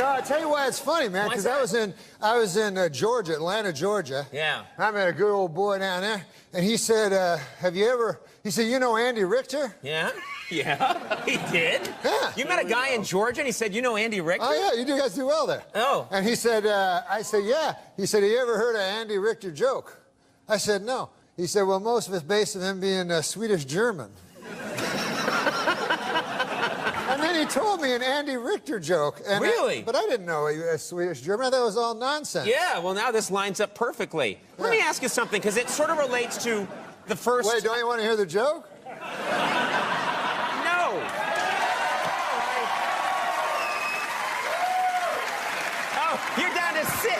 No, I'll tell you why it's funny, man, because I was in Georgia, Atlanta, Georgia. Yeah. I met a good old boy down there, and he said, he said, you know Andy Richter? Yeah? Yeah, he did? Yeah. You met a guy in Georgia, and he said, you know Andy Richter? Oh, yeah, you guys do well there. Oh. And he said, I said, yeah. He said, you ever heard of Andy Richter joke? I said, no. He said, well, most of it's based on him being Swedish German. And then he told me an Andy Richter joke. And really? But I didn't know he was Swedish German. I thought it was all nonsense. Yeah, well, now this lines up perfectly. Let me ask you something, because it sort of relates to the first... Wait, don't you want to hear the joke? No. Oh, you're down to 6.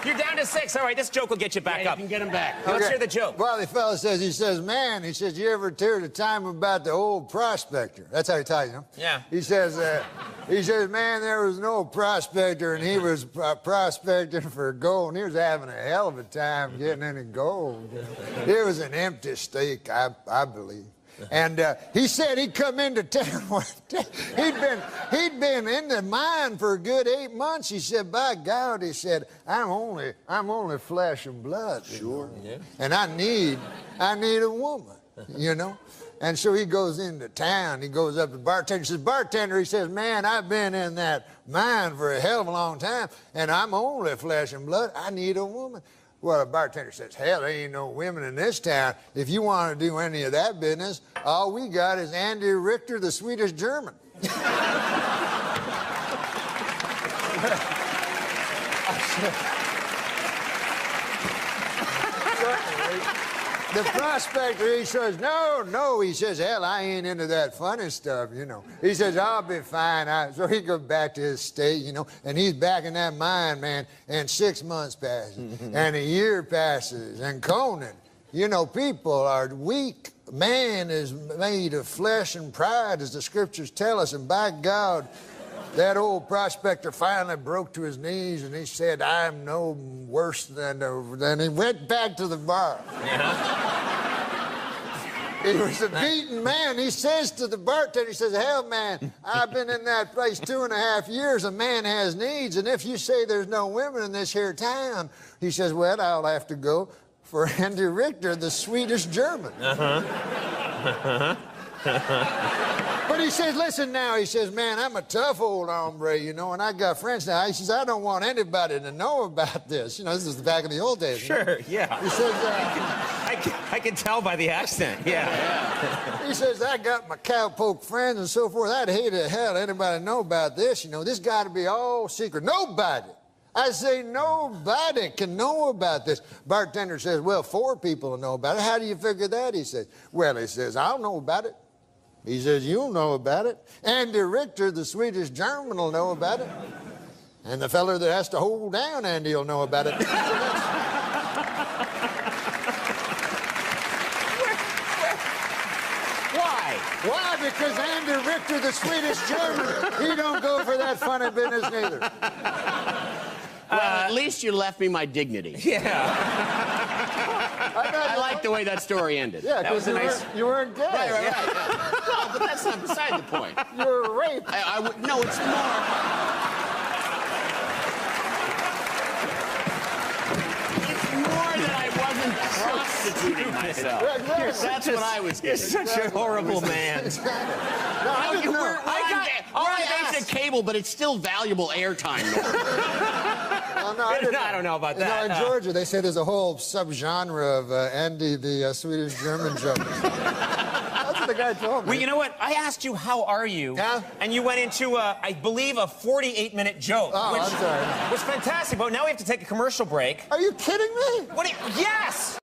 You're down to 6. All right, this joke will get you back up. You can get him back. Okay. Let's hear the joke. Well, the fella says, he says, man, he says, you ever hear the time about the old prospector? That's how he tells you, know? Yeah. He says, man, there was an old prospector, and he was prospecting for gold, and he was having a hell of a time getting any gold. You know? It was an empty stake, I believe. And he said he'd come into town one day. He'd been in the mine for a good 8 months. He said, by God, he said, I'm only flesh and blood. Sure. Yeah. And I need a woman, you know. And so he goes into town. He goes up to the bartender. He says, bartender, he says, man, I've been in that mine for a hell of a long time, and I'm only flesh and blood. I need a woman. Well, the bartender says, hell, there ain't no women in this town. If you want to do any of that business, all we got is Andy Richter, the Swedish German. The prospector, he says, no, he says, hell, I ain't into that funny stuff, you know. He says, I'll be fine. So he goes back to his state, you know, and he's back in that mine, man, and 6 months passes, and a year passes, and Conan, you know, people are weak. Man is made of flesh and pride, as the scriptures tell us, and by God, that old prospector finally broke to his knees, and he said, I'm no worse than he went back to the bar. Yeah. He was a beaten man. He says to the bartender, he says, hell, man, I've been in that place 2.5 years. A man has needs, and if you say there's no women in this here town, he says, well, I'll have to go for Andy Richter, the Swedish German. But he says, listen now, he says, man, I'm a tough old hombre, you know, and I got friends now. He says, I don't want anybody to know about this. You know, this is back in the old days. Sure, yeah. He says, I can tell by the accent, yeah. He says, I got my cowpoke friends and so forth. I'd hate to hell anybody know about this. You know, this got to be all secret. Nobody. I say nobody can know about this. Bartender says, well, 4 people will know about it. How do you figure that? He says, well, he says, I'll know about it. He says, you'll know about it. Andy Richter, the Swedish German, will know about it. And the fella that has to hold down Andy will know about it. Why? Why? Because Andy Richter, the Swedish German, he don't go for that funny business neither. Well, at least you left me my dignity. Yeah. I like the way that story ended. Yeah, because you weren't gay. Right. No, but that's not beside the point. You were raped. No, it's more... It's more that I wasn't prostituting myself. That's what I was getting. You're such a horrible man. We're on basic cable, but it's still valuable airtime. I don't know about that. No, in Georgia, they say there's a whole subgenre of Andy, the Swedish German joke. That's what the guy told me. Well, you know what? I asked you, how are you? Yeah? And you went into, I believe, a 48-minute joke. Oh, which I'm sorry. was fantastic. But now we have to take a commercial break. Are you kidding me? What do you... Yes!